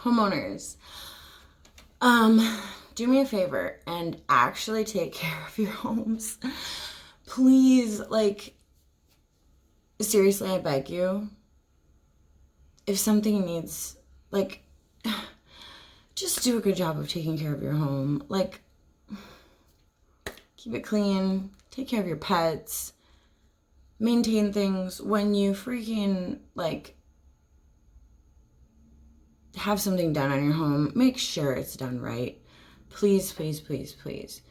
homeowners, do me a favor and actually take care of your homes. Please, like, seriously, I beg you. If something needs, like, just do a good job of taking care of your home. Like, keep it clean, take care of your pets, maintain things. When you freaking, like, have something done on your home, make sure it's done right. Please, please, please, please.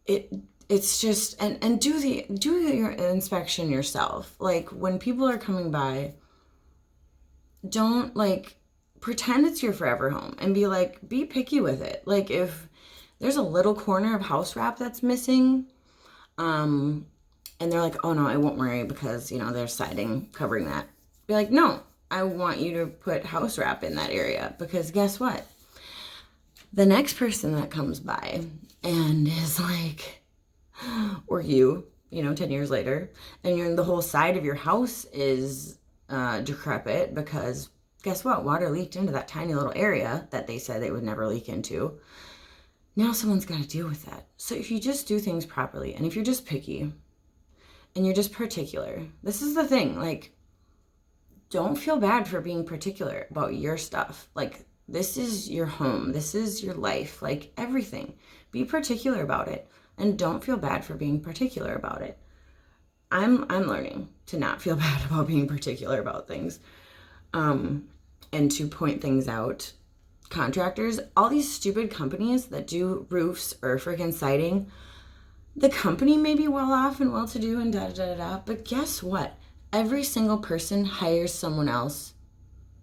It's just, and do your inspection yourself. Like, when people are coming by, don't, like, pretend it's your forever home and be picky with it. Like, if there's a little corner of house wrap that's missing, and they're like, oh no, I won't worry because, there's siding covering that. Be like, no, I want you to put house wrap in that area, because guess what? The next person that comes by and is like, or you, 10 years later, and the whole side of your house is decrepit because guess what? Water leaked into that tiny little area that they said they would never leak into. Now someone's got to deal with that. So if you just do things properly, and if you're just picky and you're just particular, this is the thing. Like, don't feel bad for being particular about your stuff. Like, this is your home. This is your life. Like, everything. Be particular about it, and don't feel bad for being particular about it. I'm learning to not feel bad about being particular about things, and to point things out. Contractors, all these stupid companies that do roofs or freaking siding, the company may be well off and well to do and da da da da, but guess what? Every single person hires someone else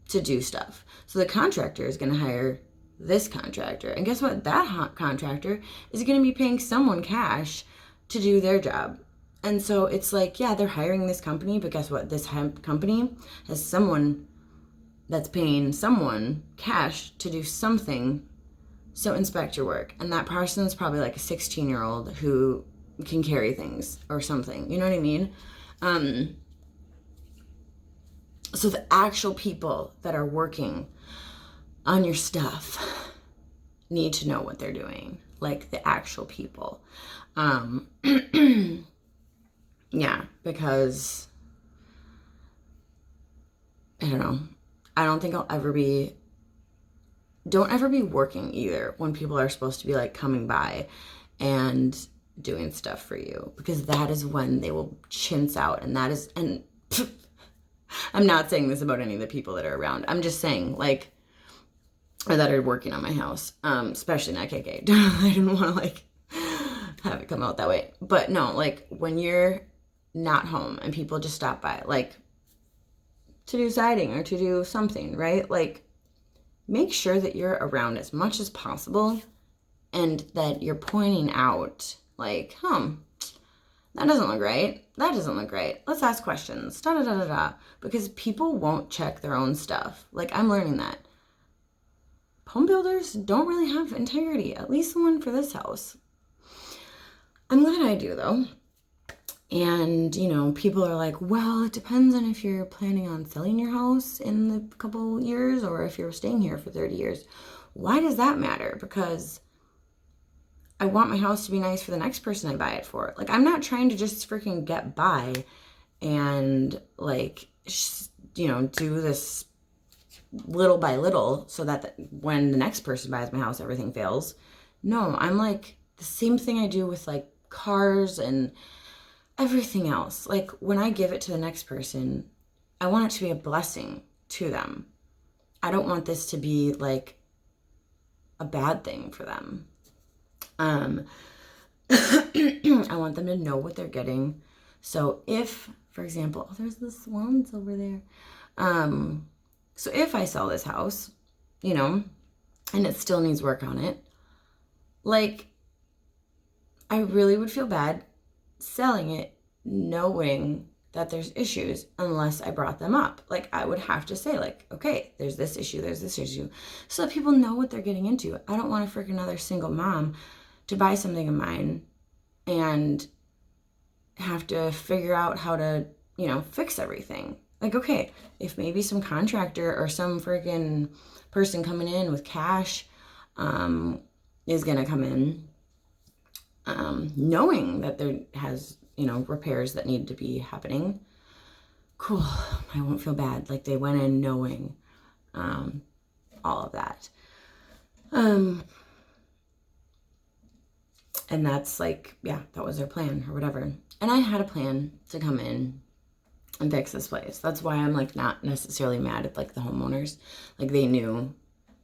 to do stuff. So the contractor is going to hire this contractor, and guess what? That contractor is going to be paying someone cash to do their job. And so it's like, yeah, they're hiring this company, but guess what? This company has someone that's paying someone cash to do something. So inspect your work. And that person is probably like a 16-year-old who can carry things or something. You know what I mean? So the actual people that are working on your stuff need to know what they're doing. Like, the actual people. Yeah, because I don't know. I don't think don't ever be working either when people are supposed to be like coming by and doing stuff for you, because that is when they will chintz out. And I'm not saying this about any of the people that are around. I'm just saying, like, or that are working on my house, especially not KK. I didn't want to like have it come out that way. But no, like, when you're not home and people just stop by, like, to do siding or to do something, right? Like, make sure that you're around as much as possible and that you're pointing out, like, that doesn't look right. That doesn't look right. Let's ask questions. Da da da da da. Because people won't check their own stuff. Like, I'm learning that. Home builders don't really have integrity, at least the one for this house. I'm glad I do, though. And, people are like, well, it depends on if you're planning on selling your house in the couple years or if you're staying here for 30 years. Why does that matter? Because I want my house to be nice for the next person I buy it for. Like, I'm not trying to just freaking get by and, like, do this little by little so that when the next person buys my house, everything fails. No, I'm like the same thing I do with, like, cars and everything else. Like, when I give it to the next person, I want it to be a blessing to them. I don't want this to be like a bad thing for them. I want them to know what they're getting. So if, for example, there's the swans over there. So if I sell this house, and it still needs work on it, like, I really would feel bad selling it knowing that there's issues unless I brought them up. Like, I would have to say, like, okay, there's this issue, so that people know what they're getting into. I don't want to freak another single mom to buy something of mine and have to figure out how to, fix everything. Like, okay, if maybe some contractor or some freaking person coming in with cash is going to come in knowing that there has, repairs that need to be happening, cool, I won't feel bad. Like, they went in knowing all of that. And that's like, yeah, that was their plan or whatever. And I had a plan to come in and fix this place. That's why I'm like not necessarily mad at like the homeowners. Like, they knew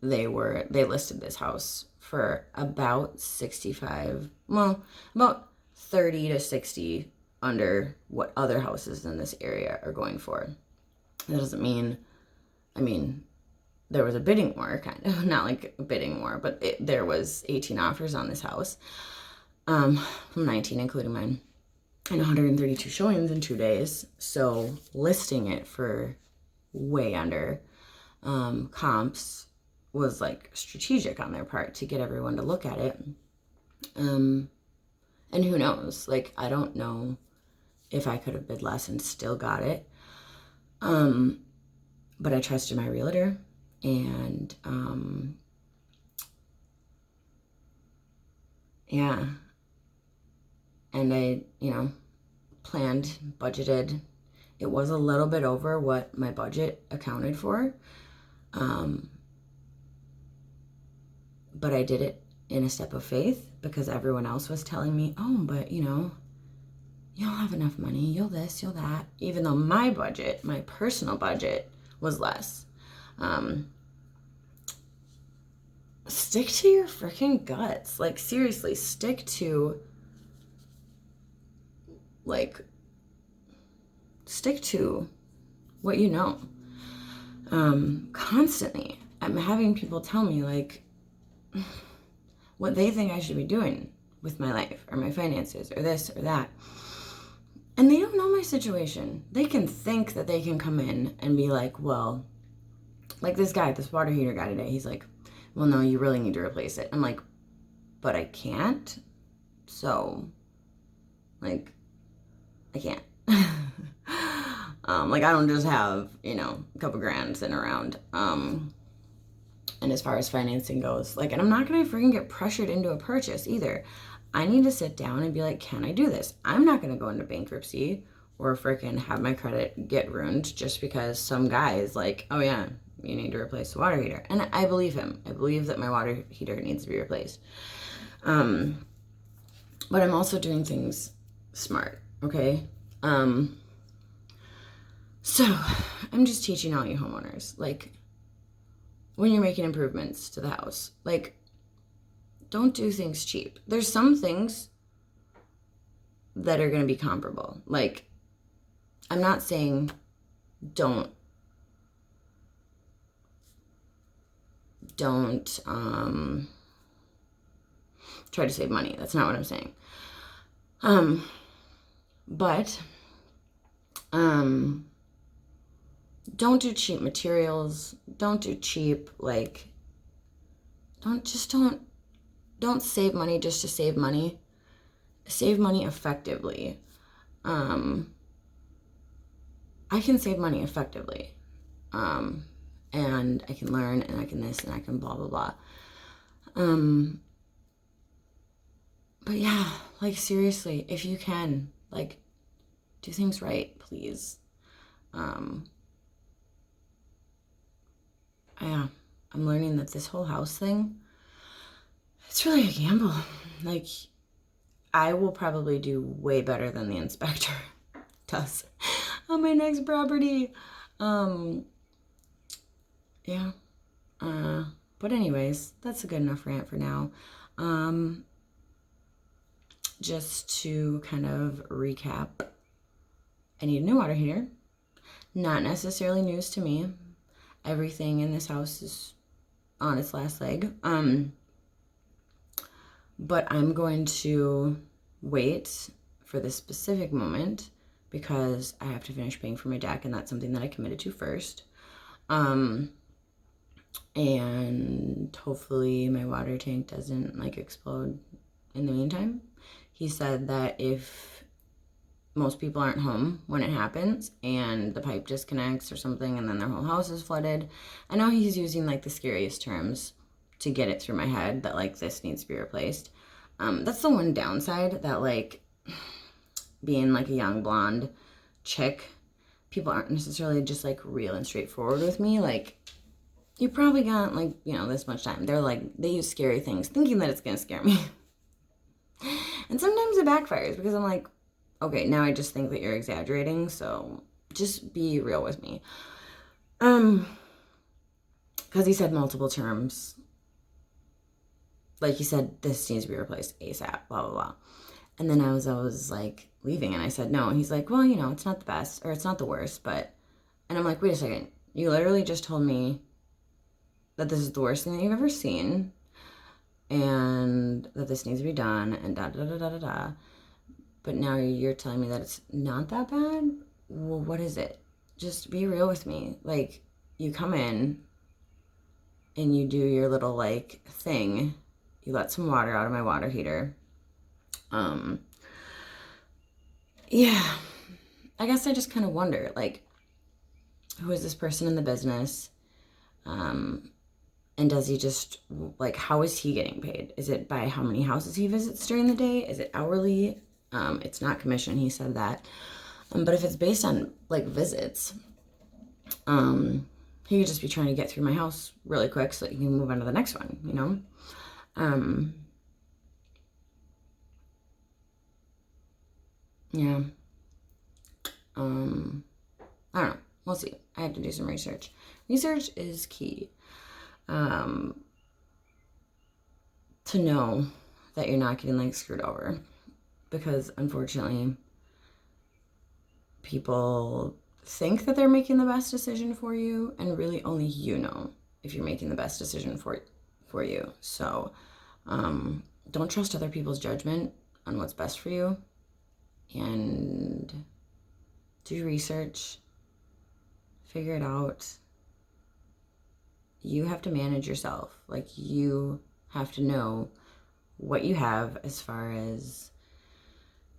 they listed this house for about 65, well, about 30 to 60 under what other houses in this area are going for. That doesn't mean, there was a bidding war, kind of, not like a bidding war, but there was 18 offers on this house, 19 including mine, and 132 showings in 2 days. So listing it for way under comps was like strategic on their part to get everyone to look at it. And who knows? Like, I don't know if I could have bid less and still got it. But I trusted my realtor, and yeah. And I, planned, budgeted. It was a little bit over what my budget accounted for. But I did it in a step of faith because everyone else was telling me, oh, but you'll have enough money, you'll this, you'll that. Even though my budget, my personal budget, was less. Stick to your freaking guts. Like, seriously, stick to what you know. Constantly, I'm having people tell me, like, what they think I should be doing with my life or my finances or this or that. And they don't know my situation. They can think that they can come in and be like, well, like this water heater guy today, he's like, well, no, you really need to replace it. I'm like, but I can't. So, like, I can't. Like, I don't just have, a couple grand sitting around. And as far as financing goes, like, and I'm not going to freaking get pressured into a purchase either. I need to sit down and be like, can I do this? I'm not going to go into bankruptcy or freaking have my credit get ruined just because some guy is like, oh yeah, you need to replace the water heater. And I believe him. I believe that my water heater needs to be replaced. But I'm also doing things smart, okay? So I'm just teaching all you homeowners, like, when you're making improvements to the house, like, don't do things cheap. There's some things that are going to be comparable. Like, I'm not saying don't try to save money. That's not what I'm saying. But don't do cheap materials. Don't do cheap, like, don't save money just to save money. Save money effectively. I can save money effectively. And I can learn, and I can this, and I can blah, blah, blah. But yeah, like, seriously, if you can, like, do things right, please. Yeah, I'm learning that this whole house thing, it's really a gamble. Like, I will probably do way better than the inspector does on my next property. Yeah. But anyways, that's a good enough rant for now. Just to kind of recap, I need a new water heater. Not necessarily news to me. Everything in this house is on its last leg. But I'm going to wait for this specific moment because I have to finish paying for my deck, and that's something that I committed to first. And hopefully my water tank doesn't, like, explode in the meantime. He said that if most people aren't home when it happens and the pipe disconnects or something and then their whole house is flooded. I know he's using like the scariest terms to get it through my head that like this needs to be replaced. That's the one downside, that like being like a young blonde chick, people aren't necessarily just like real and straightforward with me. Like, you probably got like, you know, this much time. They're like, they use scary things thinking that it's gonna scare me. And sometimes it backfires because I'm like, okay, now I just think that you're exaggerating, so just be real with me. Because he said multiple terms. Like, he said, this needs to be replaced ASAP, blah, blah, blah. And then I was like leaving and I said no. And he's like, well, you know, it's not the best or it's not the worst, but, and I'm like, wait a second. You literally just told me that this is the worst thing that you've ever seen and that this needs to be done and da da da da da da. But now you're telling me that it's not that bad? Well, what is it? Just be real with me. Like, you come in and you do your little like thing. You let some water out of my water heater. Yeah, I guess I just kind of wonder, like, who is this person in the business? And does he just, like, how is he getting paid? Is it by how many houses he visits during the day? Is it hourly? It's not commission, he said that. But if it's based on, like, visits, he could just be trying to get through my house really quick so that you can move on to the next one, you know? Yeah. I don't know. We'll see. I have to do some research. Research is key. To know that you're not getting like screwed over, because unfortunately people think that they're making the best decision for you, and really only you know if you're making the best decision for you. So don't trust other people's judgment on what's best for you, and do research, figure it out. You have to manage yourself. Like, you have to know what you have as far as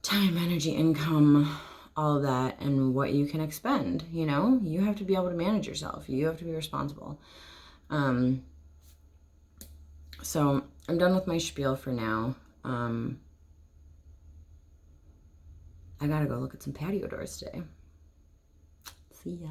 time, energy, income, all of that, and what you can expend. You know, you have to be able to manage yourself. You have to be responsible. So I'm done with my spiel for now. I gotta go look at some patio doors today. See ya.